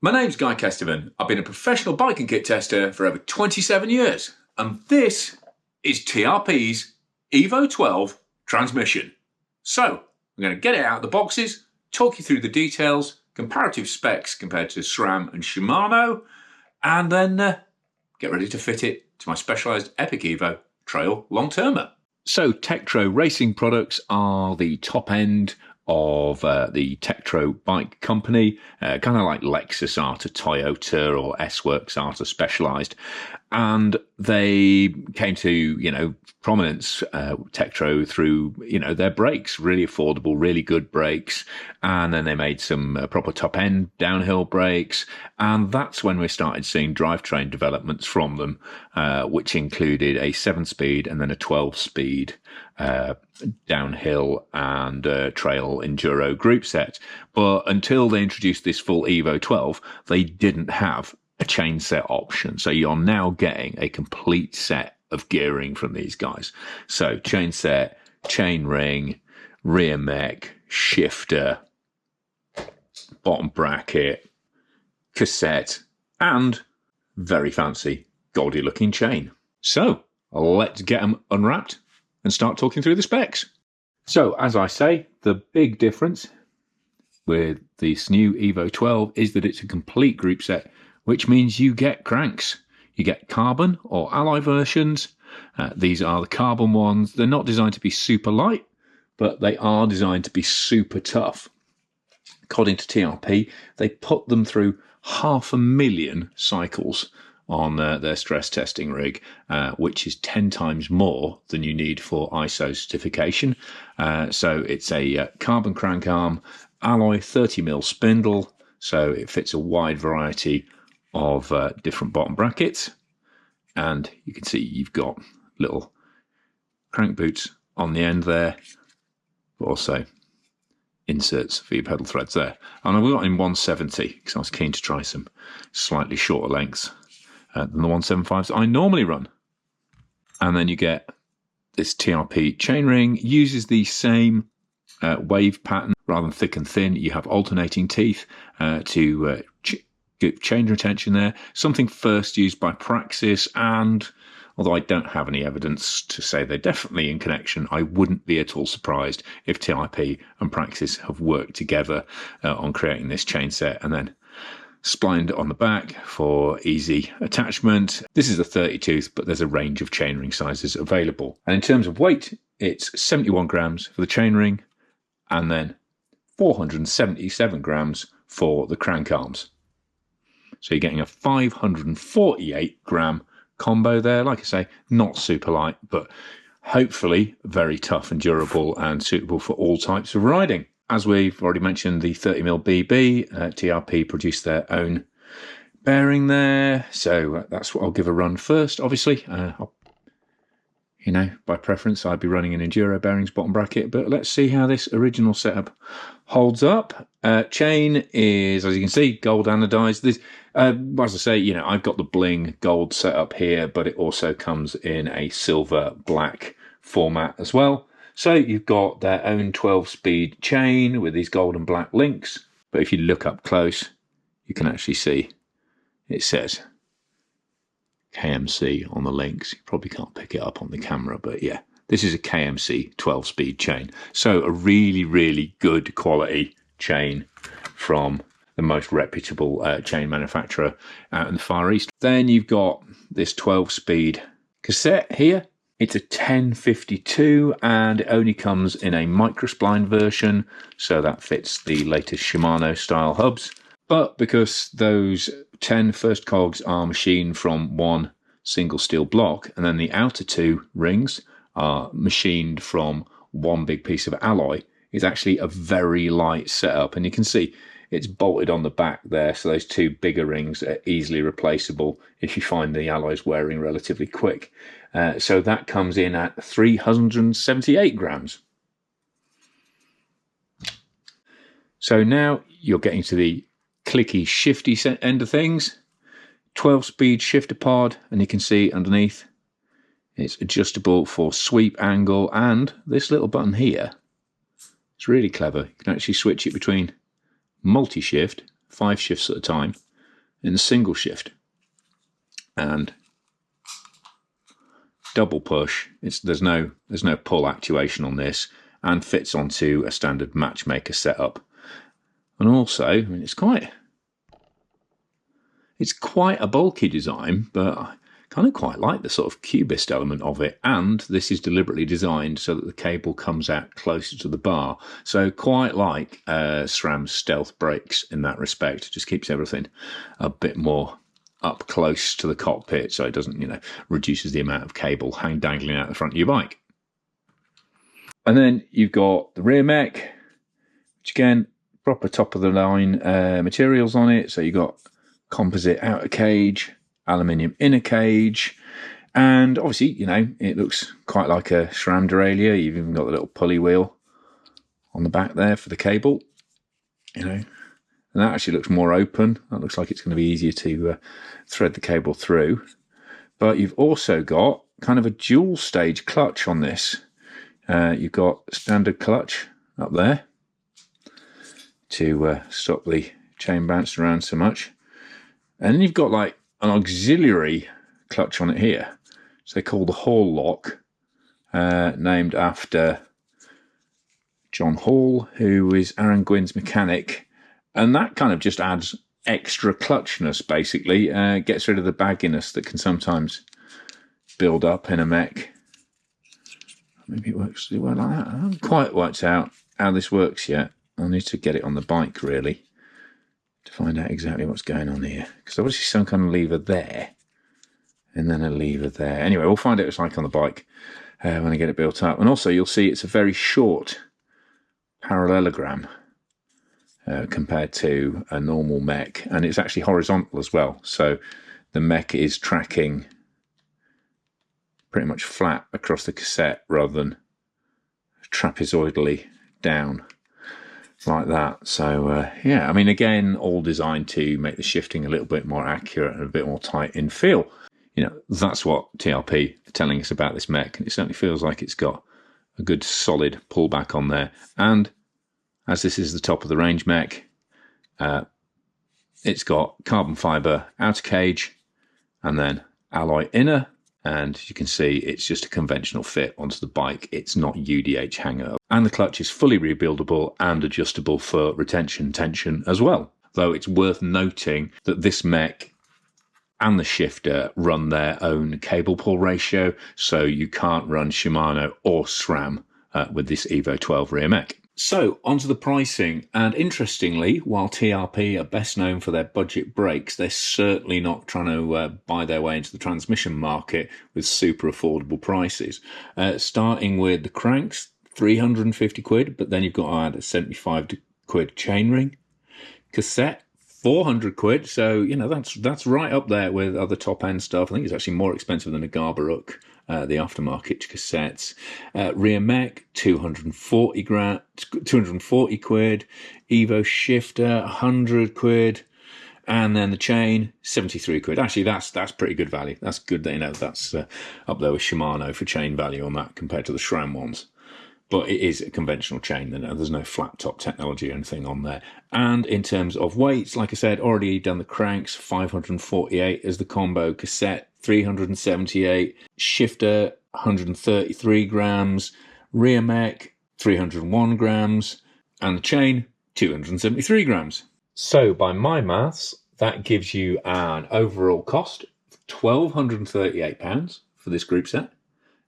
My name's Guy Kestevan. I've been a professional bike and kit tester for over 27 years, and this is TRP's Evo 12 transmission. So, I'm going to get it out of the boxes, talk you through the details, comparative specs compared to SRAM and Shimano, and then get ready to fit it to my specialised Epic Evo trail long-termer. So, Tektro Racing products are the top end of the Tektro bike company, kind of like Lexus are to Toyota or S-Works are to Specialized. And they came to, prominence, Tektro, through, their brakes, really affordable, really good brakes. And then they made some proper top-end downhill brakes. And that's when we started seeing drivetrain developments from them, which included a 7-speed and then a 12-speed downhill and trail enduro group set. But until they introduced this full Evo 12, they didn't have a chain set option. So you're now getting a complete set of gearing from these guys. So chain set, chain ring, rear mech, shifter, bottom bracket, cassette, and very fancy goldy looking chain. So let's get them unwrapped and start talking through the specs. So as I say, the big difference with this new Evo 12 is that it's a complete group set, which means you get cranks. You get carbon or alloy versions. These are the carbon ones. They're not designed to be super light, but they are designed to be super tough. According to TRP, they put them through 500,000 cycles on their stress testing rig, which is 10 times more than you need for ISO certification. So it's a carbon crank arm, alloy 30mm spindle, so it fits a wide variety of different bottom brackets. And you can see you've got little crank boots on the end there, but also inserts for your pedal threads there. And I've got in 170 because I was keen to try some slightly shorter lengths than the 175s I normally run. And then you get this TRP chainring, uses the same wave pattern rather than thick and thin. You have alternating teeth to give chain retention there. Something first used by Praxis, and although I don't have any evidence to say they're definitely in connection, I wouldn't be at all surprised if TRP and Praxis have worked together on creating this chain set and then splined on the back for easy attachment. This is a 30 tooth, but there's a range of chainring sizes available. And in terms of weight, it's 71 grams for the chainring and then 477 grams for the crank arms. So you're getting a 548 gram combo there. Like I say, not super light, but hopefully very tough and durable and suitable for all types of riding. As we've already mentioned, the 30mm BB, TRP produced their own bearing there. So that's what I'll give a run first, obviously. By preference, I'd be running an enduro bearings bottom bracket, but let's see how this original setup holds up. Chain is, as you can see, gold anodized. This, as I say, I've got the bling gold setup here, but it also comes in a silver black format as well. So you've got their own 12-speed chain with these gold and black links. But if you look up close, you can actually see it says KMC on the links. You probably can't pick it up on the camera, but yeah, this is a KMC 12-speed chain. So a really, really good quality chain from the most reputable chain manufacturer out in the Far East. Then you've got this 12-speed cassette here. It's a 1052 and it only comes in a microspline version, so that fits the latest Shimano style hubs. But because those 10 first cogs are machined from one single steel block, and then the outer two rings are machined from one big piece of alloy, it's actually a very light setup. And you can see it's bolted on the back there, so those two bigger rings are easily replaceable if you find the alloys wearing relatively quick. So that comes in at 378 grams. So now you're getting to the clicky, shifty end of things. 12-speed shifter pod, and you can see underneath it's adjustable for sweep angle, and this little button here, it's really clever. You can actually switch it between multi-shift, 5 shifts at a time, in single shift, and double push. There's no pull actuation on this, and fits onto a standard matchmaker setup. And also, I mean, it's quite a bulky design, but I kind of quite like the sort of cubist element of it. And this is deliberately designed so that the cable comes out closer to the bar. So quite like SRAM's stealth brakes in that respect. It just keeps everything a bit more up close to the cockpit, so it doesn't, reduces the amount of cable dangling out the front of your bike. And then you've got the rear mech, which again, proper top of the line materials on it. So you've got composite outer cage, aluminium inner cage, and obviously, it looks quite like a SRAM derailleur. You've even got the little pulley wheel on the back there for the cable, and that actually looks more open. That looks like it's going to be easier to thread the cable through. But you've also got kind of a dual stage clutch on this. You've got standard clutch up there to stop the chain bouncing around so much. And then you've got like an auxiliary clutch on it here. So they call the Hall lock, named after John Hall, who is Aaron Gwynn's mechanic. And that kind of just adds extra clutchness, basically. Gets rid of the bagginess that can sometimes build up in a mech. Maybe it works like that. I haven't quite worked out how this works yet. I'll need to get it on the bike, really, to find out exactly what's going on here. Because obviously some kind of lever there, and then a lever there. Anyway, we'll find out what it's like on the bike when I get it built up. And also, you'll see it's a very short parallelogram compared to a normal mech. And it's actually horizontal as well. So the mech is tracking pretty much flat across the cassette rather than trapezoidally down like that. So yeah, I mean, again, all designed to make the shifting a little bit more accurate and a bit more tight in feel. That's what TRP are telling us about this mech, and it certainly feels like it's got a good solid pullback on there. And as this is the top of the range mech, it's got carbon fibre outer cage and then alloy inner. And you can see it's just a conventional fit onto the bike. It's not UDH hanger. And the clutch is fully rebuildable and adjustable for retention tension as well. Though it's worth noting that this mech and the shifter run their own cable pull ratio, so you can't run Shimano or SRAM with this Evo 12 rear mech. So, onto the pricing, and interestingly, while TRP are best known for their budget brakes, they're certainly not trying to buy their way into the transmission market with super affordable prices. Starting with the cranks, 350 quid, but then you've got to add a 75 quid chainring. Cassette, 400 quid, so, that's right up there with other top-end stuff. I think it's actually more expensive than a Garbaruk, the aftermarket cassettes. Rear mech, 240 quid. Evo shifter, 100 quid. And then the chain, 73 quid. Actually, that's pretty good value. That's good that, that's up there with Shimano for chain value on that compared to the SRAM ones. But it is a conventional chain, there's no flat top technology or anything on there. And in terms of weights, like I said, already done the cranks, 548 as the combo, cassette, 378, shifter, 133 grams, rear mech, 301 grams, and the chain, 273 grams. So by my maths, that gives you an overall cost of £1,238 for this group set,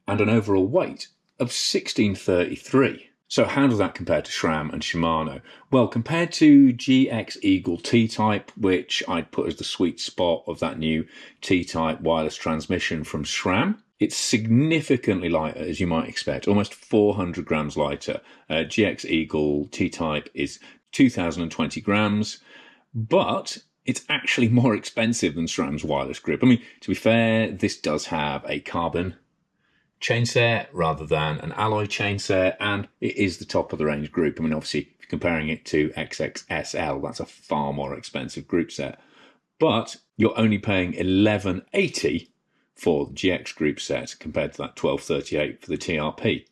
and an overall weight of 1633. So how does that compare to SRAM and Shimano? Well, compared to GX Eagle T-Type, which I'd put as the sweet spot of that new T-Type wireless transmission from SRAM, it's significantly lighter, as you might expect, almost 400 grams lighter. GX Eagle T-Type is 2,020 grams, but it's actually more expensive than SRAM's wireless grip. I mean, to be fair, this does have a carbon chainset rather than an alloy chainset, and it is the top of the range group. I mean, obviously, if you're comparing it to XXSL, that's a far more expensive group set, but you're only paying $1180 for the GX group set compared to that $1238 for the TRP.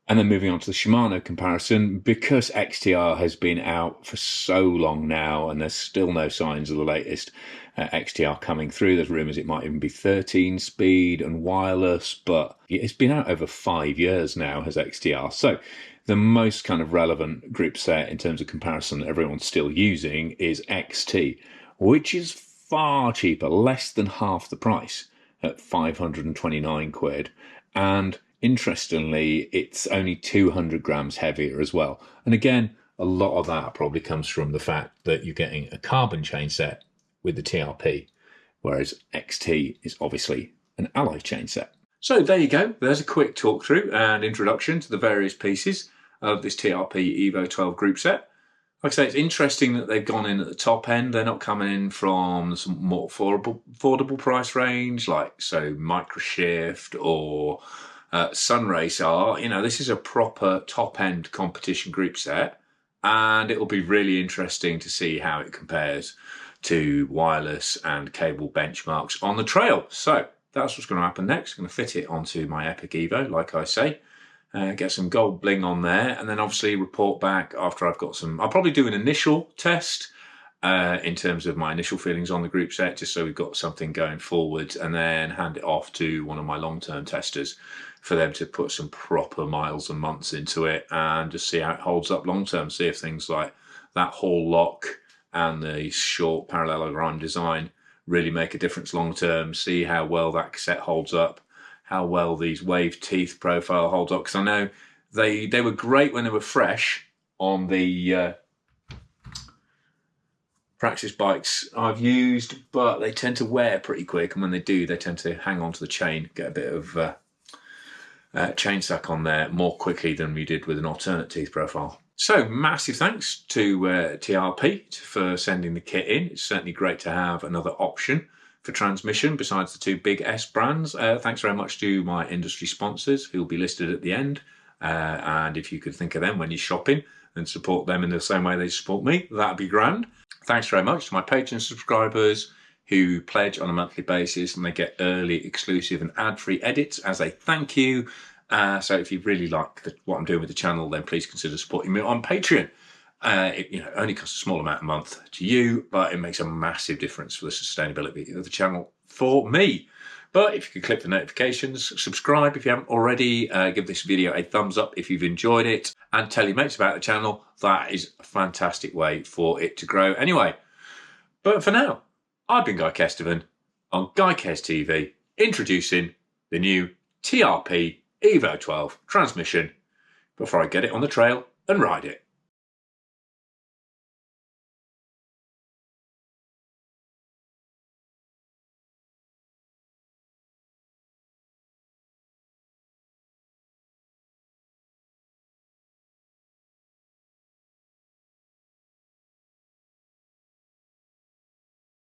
And then moving on to the Shimano comparison, because XTR has been out for so long now and there's still no signs of the latest XTR coming through. There's rumours it might even be 13 speed and wireless, but it's been out over 5 years now, has XTR. So the most kind of relevant group set in terms of comparison that everyone's still using is XT, which is far cheaper, less than half the price at 529 quid. And interestingly, it's only 200 grams heavier as well. And again, a lot of that probably comes from the fact that you're getting a carbon chain set with the TRP, whereas XT is obviously an alloy chain set. So there you go. There's a quick talk through and introduction to the various pieces of this TRP Evo 12 group set. Like I say, it's interesting that they've gone in at the top end. They're not coming in from some more affordable price range, like so Microshift or Sunrace are. You know, this is a proper top end competition group set, and it will be really interesting to see how it compares to wireless and cable benchmarks on the trail. So that's what's going to happen next. I'm going to fit it onto my Epic Evo, like I say. Get some gold bling on there, and then obviously report back after I've got some. I'll probably do an initial test in terms of my initial feelings on the group set, just so we've got something going forward, and then hand it off to one of my long-term testers for them to put some proper miles and months into it and just see how it holds up long-term, see if things like that Hall lock and the short parallelogram design really make a difference long-term, see how well that cassette holds up, how well these wave teeth profile holds up, because I know they were great when they were fresh on the practice bikes I've used, but they tend to wear pretty quick, and when they do, they tend to hang onto the chain, get a bit of chain suck on there more quickly than we did with an alternate teeth profile. So massive thanks to TRP for sending the kit in. It's certainly great to have another option for transmission besides the two big S brands. Thanks very much to my industry sponsors who will be listed at the end. And if you could think of them when you're shopping and support them in the same way they support me, that'd be grand. Thanks very much to my Patreon subscribers who pledge on a monthly basis, and they get early, exclusive and ad-free edits as a thank you. So if you really like what I'm doing with the channel, then please consider supporting me on Patreon. It only costs a small amount a month to you, but it makes a massive difference for the sustainability of the channel for me. But if you could click the notifications, subscribe if you haven't already, give this video a thumbs up if you've enjoyed it, and tell your mates about the channel. That is a fantastic way for it to grow anyway. But for now, I've been Guy Kestevan on Guy Kes TV, introducing the new TRP Evo 12 transmission before I get it on the trail and ride it.